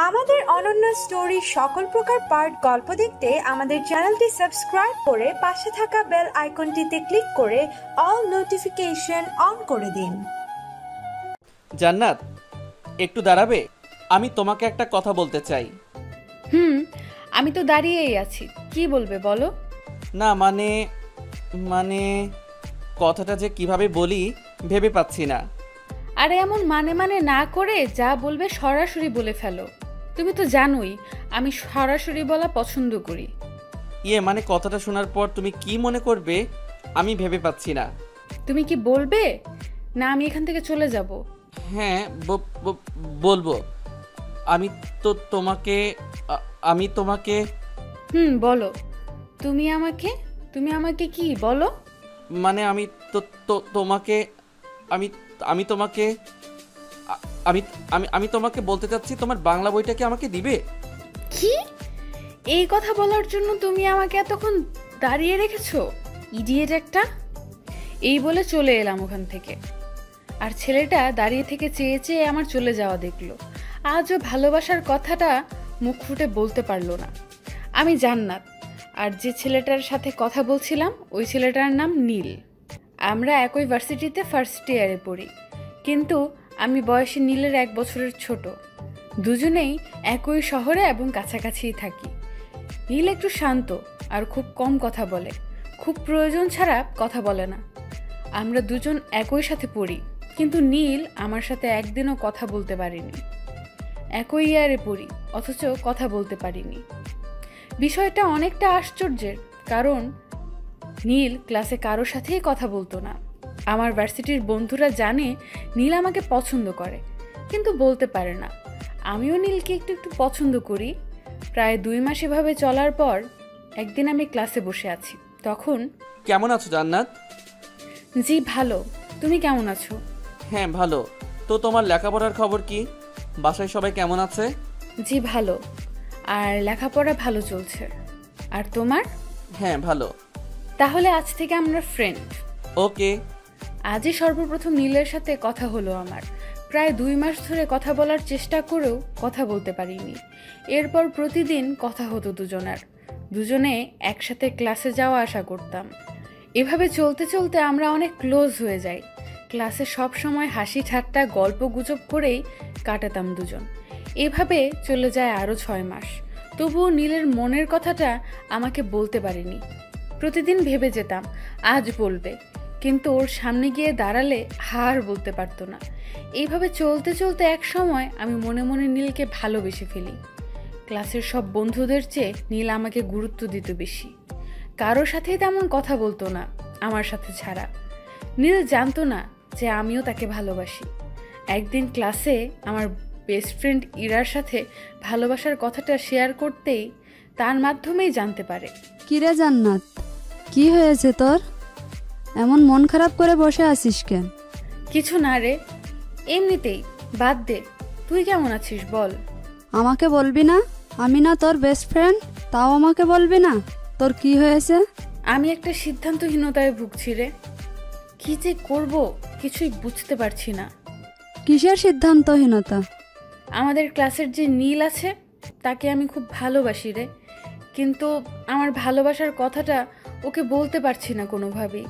আমাদের অনন্য স্টোরি সকল প্রকার পার্ট গল্প দেখতে আমাদের চ্যানেলটি সাবস্ক্রাইব করে পাশে থাকা বেল আইকনটিতে ক্লিক করে অল নোটিফিকেশন অন করে দিন। জান্নাত, একটু দাঁড়াবে? আমি তোমাকে একটা কথা বলতে চাই। আমি তো দাঁড়িয়েই আছি, কি বলবে বলো। না মানে মানে কথাটা যে কিভাবে বলি ভেবে পাচ্ছি না। আরে এমন মানে মানে না করে যা বলবে সরাসরি বলে ফেলো। তুমি তো জানোই আমি সরাসরি বলা পছন্দ করি। মানে কথাটা শোনার পর তুমি কি মনে করবে আমি ভেবে পাচ্ছি না। তুমি কি বলবে না আমি এখান থেকে চলে যাব? হ্যাঁ, বলবো। আমি তোমাকে আমি তোমাকে বলো। তুমি আমাকে কি বলো? মানে আমি তোমাকে আমি আমি তোমাকে আমি আমি আমি তোমাকে বলতে চাচ্ছি, তোমার বাংলা বইটাকে আমাকে দিবে? কি? এই কথা বলার জন্য তুমি আমাকে এতক্ষণ দাঁড়িয়ে রেখেছো, ইডিয়েট একটা। এই বলে চলে এলাম ওখান থেকে। আর ছেলেটা দাঁড়িয়ে থেকে চেয়ে চেয়ে আমার চলে যাওয়া দেখলো। আজও ভালোবাসার কথাটা মুখ ফুটে বলতে পারলো না। আমি জান্নাত, আর যে ছেলেটার সাথে কথা বলছিলাম ওই ছেলেটার নাম নীল। আমরা একই ভার্সিটিতে ফার্স্ট ইয়ারে পড়ি, কিন্তু আমি বয়সে নীলের 1 বছরের ছোট। দুজনেই একই শহরে এবং কাছাকাছিই থাকি। নীল একটু শান্ত আর খুব কম কথা বলে, খুব প্রয়োজন ছাড়া কথা বলে না। আমরা দুজন একই সাথে পড়ি, কিন্তু নীল আমার সাথে একদিনও কথা বলতে পারেনি। একই ইয়ারে পড়ি অথচ কথা বলতে পারিনি। বিষয়টা অনেকটা আশ্চর্যের, কারণ নীল ক্লাসে কারোর সাথেই কথা বলতো না। আমার ভার্সিটির বন্ধুরা জানে নীল আমাকে পছন্দ করে, কিন্তু বলতে পারে না। আমিও নীলকে একটু একটু পছন্দ করি। প্রায় 2 মাস এভাবে চলার পর একদিন আমি ক্লাসে বসে আছি, তখন কেমন আছো জান্নাত? জি ভালো, তুমি কেমন আছো? হ্যাঁ ভালো। তো তোমার লেখাপড়ার খবর কি? বাসায় সবাই কেমন আছে? জি ভালো, আর লেখাপড়া ভালো চলছে। আর তোমার? হ্যাঁ ভালো। তাহলে আজ থেকে আমরা ফ্রেন্ড। ওকে। আজই সর্বপ্রথম নীলের সাথে কথা হলো আমার। প্রায় 2 মাস ধরে কথা বলার চেষ্টা করেও কথা বলতে পারিনি। এরপর প্রতিদিন কথা হতো দুজনে একসাথে ক্লাসে যাওয়া আসা করতাম। এভাবে চলতে চলতে আমরা অনেক ক্লোজ হয়ে যাই। ক্লাসে সব সময় হাসি ঠাট্টা গল্প গুজব করেই কাটাতাম দুজন। এভাবে চলে যায় আরও 6 মাস। তবুও নীলের মনের কথাটা আমাকে বলতে পারিনি। প্রতিদিন ভেবে যেতাম আজ বলবে, কিন্তু ওর সামনে গিয়ে দাঁড়ালে হার বলতে পারতো না। এইভাবে চলতে চলতে এক সময় আমি মনে মনে নীলকে ভালোবেসে ফেলি। ক্লাসের সব বন্ধুদের চেয়ে নীল আমাকে গুরুত্ব দিত বেশি। কারোর সাথেই তেমন কথা বলতো না আমার সাথে ছাড়া। নীল জানতো না যে আমিও তাকে ভালোবাসি। একদিন ক্লাসে আমার বেস্ট ফ্রেন্ড ইরার সাথে ভালোবাসার কথাটা শেয়ার করতেই তার মাধ্যমেই জানতে পারে। কিরে জান্নাত, কি হয়েছে তোর? এমন মন খারাপ করে বসে আছিস কেন? কিছু না রে, এমনিতেই। বাদ দে, তুই কেমন আছিস বল। আমাকে বলবি না? আমি না তোর বেস্ট ফ্রেন্ড, তাও আমাকে বলবি না? তোর কি হয়েছে? আমি একটা সিদ্ধান্তহীনতায় ভুগছি রে। কি যে করব কিছুই বুঝতে পারছি না। কিসের সিদ্ধান্তহীনতা? আমাদের ক্লাসের যে নীল আছে তাকে আমি খুব ভালোবাসি রে, কিন্তু আমার ভালোবাসার কথাটা ওকে বলতে পারছি না কোনোভাবেই।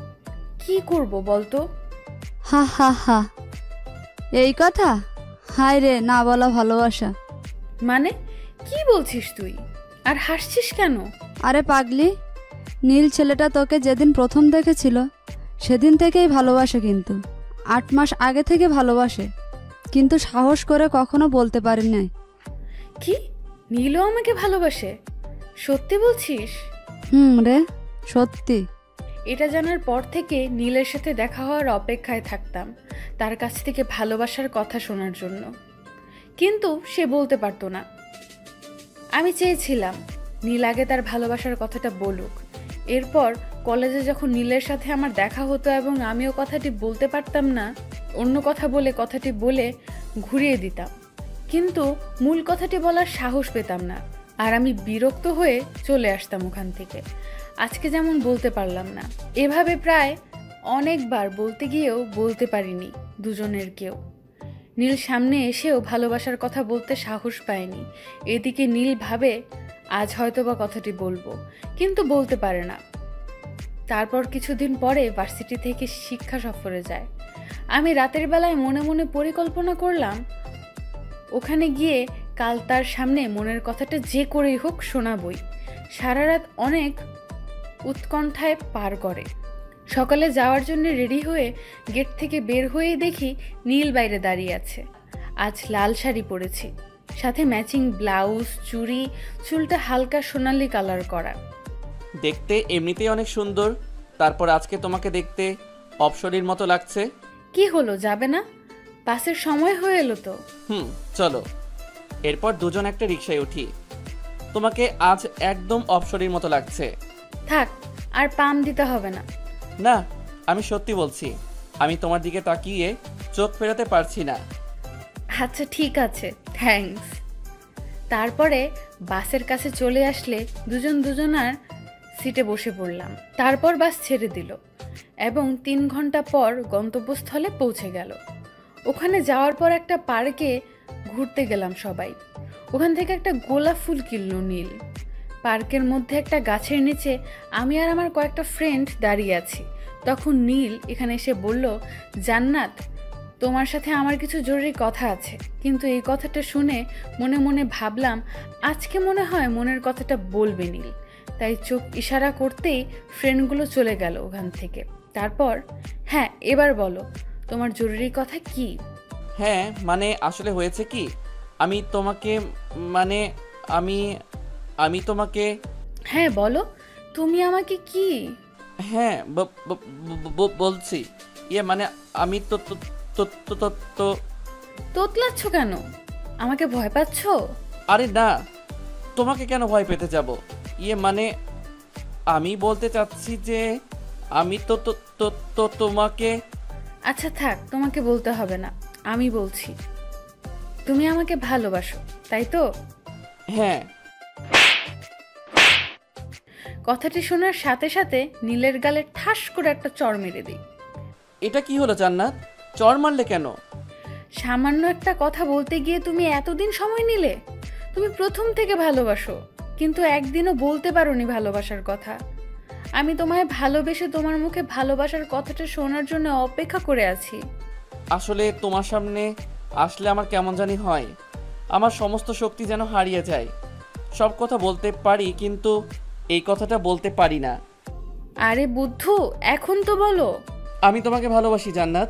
কি করব বলতো? হা হা হা, এই কথা? হায় রে, না বলা ভালোবাসা। মানে কি বলছিস তুই? আর হাসছিস কেন? আরে পাগলি, নীল ছেলেটা তোকে যেদিন প্রথম দেখেছিল সেদিন থেকেই ভালোবাসে, কিন্তু 8 মাস আগে থেকে ভালোবাসে, কিন্তু সাহস করে কখনো বলতে পারি নাই। কি? নীলও আমাকে ভালোবাসে? সত্যি বলছিস? রে, সত্যি। এটা জানার পর থেকে নীলের সাথে দেখা হওয়ার অপেক্ষায় থাকতাম তার কাছ থেকে ভালোবাসার কথা শোনার জন্য, কিন্তু সে বলতে পারতো না। আমি চেয়েছিলাম নীল আগে তার ভালোবাসার কথাটা বলুক। এরপর কলেজে যখন নীলের সাথে আমার দেখা হতো এবং আমিও কথাটি বলতে পারতাম না, অন্য কথা বলে কথাটি বলে ঘুরিয়ে দিতাম, কিন্তু মূল কথাটি বলার সাহস পেতাম না। আর আমি বিরক্ত হয়ে চলে আসতাম ওখান থেকে। আজকে যেমন বলতে পারলাম না। এভাবে প্রায় অনেকবার বলতে গিয়েও বলতে পারিনি দুজনের কেউ। নীল সামনে এসেও ভালোবাসার কথা বলতে সাহস পায়নি। এদিকে নীল ভাবে আজ হয়তোবা কথাটি বলবো, কিন্তু বলতে পারে না। তারপর কিছুদিন পরে ভার্সিটি থেকে শিক্ষা সফরে যায়। আমি রাতের বেলায় মনে মনে পরিকল্পনা করলাম ওখানে গিয়ে কাল তার সামনে মনের কথাটা যে করেই হোক শোনাবই। সারা রাত অনেক উৎকণ্ঠায় পার করে। সকালে যাওয়ার জন্য রেডি হয়ে গেট থেকে বের হয়েই দেখি নীল বাইরে দাঁড়িয়ে আছে। আজ লাল শাড়ি পরেছি, সাথে ম্যাচিং ব্লাউজ, চুড়ি, চুলটা হালকা সোনালি কালার করা। দেখতে এমনিতেই অনেক সুন্দর, তারপর আজকে তোমাকে দেখতে অপসরীর মতো লাগছে। কি হলো, যাবে না? বাসের সময় হয়ে এলো তো। চলো। এরপর দুজন একটা রিকশায় উঠি। তোমাকে আজ একদম অপসরীর মতো লাগছে। থাক, আর পাম দিতে হবে না। না, আমি সত্যি বলছি, আমি তোমার দিকে তাকিয়ে চোখ ফেরাতে পারছি না। আচ্ছা ঠিক আছে, থ্যাঙ্কস। তারপরে বাসের কাছে চলে আসলে দুজন দুজনার সিটে বসে পড়লাম। তারপর বাস ছেড়ে দিল এবং 3 ঘন্টা পর গন্তব্যস্থলে পৌঁছে গেল। ওখানে যাওয়ার পর একটা পার্কে ঘুরতে গেলাম সবাই। ওখান থেকে একটা গোলাপ ফুল কিনল নীল। পার্কের মধ্যে একটা গাছের নিচে আমি আর আমার কয়েকটা ফ্রেন্ড দাঁড়িয়ে আছি। তখন নীল এখানে এসে বলল, জান্নাত, তোমার সাথে আমার কিছু জরুরি কথা আছে। কিন্তু এই কথাটা শুনে মনে মনে ভাবলাম আজকে মনে হয় মনের কথাটা বলবে নীল। তাই চোখ ইশারা করতেই ফ্রেন্ডগুলো চলে গেল ওখান থেকে। তারপর, হ্যাঁ এবার বলো তোমার জরুরি কথা কি? হ্যাঁ মানে আসলে হয়েছে কি, আমি তোমাকে মানে আমি আমি তোমাকে হ্যাঁ বলো, তুমি আমাকে কি? হ্যাঁ বলছি, মানে আমি তো তো তো তো তো তো তোতলাচ্ছ কেন? আমাকে ভয় পাচ্ছ? আরে না, তোমাকে কেন ভয় পেতে যাব? মানে আমি বলতে চাচ্ছি যে আমি তো তো তো তো তোমাকে। আচ্ছা থাক, তোমাকে বলতে হবে না, আমি বলছি। তুমি আমাকে ভালোবাসো, তাই তো? হ্যাঁ। কথাটি শোনার সাথে সাথে নীলের গালে ঠাস করে একটা চড় মেরে দিই। এটা কি হলো জান্নাত, চড় মারলে কেন? সামান্য একটা কথা বলতে গিয়ে তুমি এতদিন সময় নিলে? তুমি প্রথম থেকে ভালোবাসো, কিন্তু একদিনও বলতে পারোনি ভালোবাসার কথা। আমি তোমায় ভালোবেসে তোমার মুখে ভালোবাসার কথাটা শোনার জন্য অপেক্ষা করে আছি। আসলে তোমার সামনে আসলে আমার কেমন জানি হয়, আমার সমস্ত শক্তি যেন হারিয়ে যায়। সব কথা বলতে পারি কিন্তু এই কথাটা বলতে পারি না। আরে বুদ্ধু, এখন তো বলো। আমি তোমাকে ভালোবাসি জান্নাত।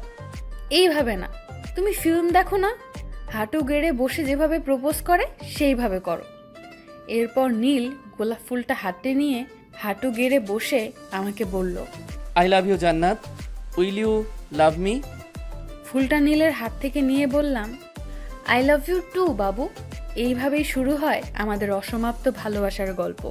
এইভাবে না, তুমি ফিল্ম দেখো না, হাঁটু গেড়ে বসে যেভাবে প্রপোজ করে সেইভাবে করো। এরপর নীল গোলাপ ফুলটা হাতে নিয়ে হাঁটু গেড়ে বসে আমাকে বলল, আই লাভ ইউ জান্নাত, উইল ইউ লাভ মি? ফুলটা নীলের হাত থেকে নিয়ে বললাম, আই লাভ ইউ টু বাবু। এইভাবেই শুরু হয় আমাদের অসমাপ্ত ভালোবাসার গল্প।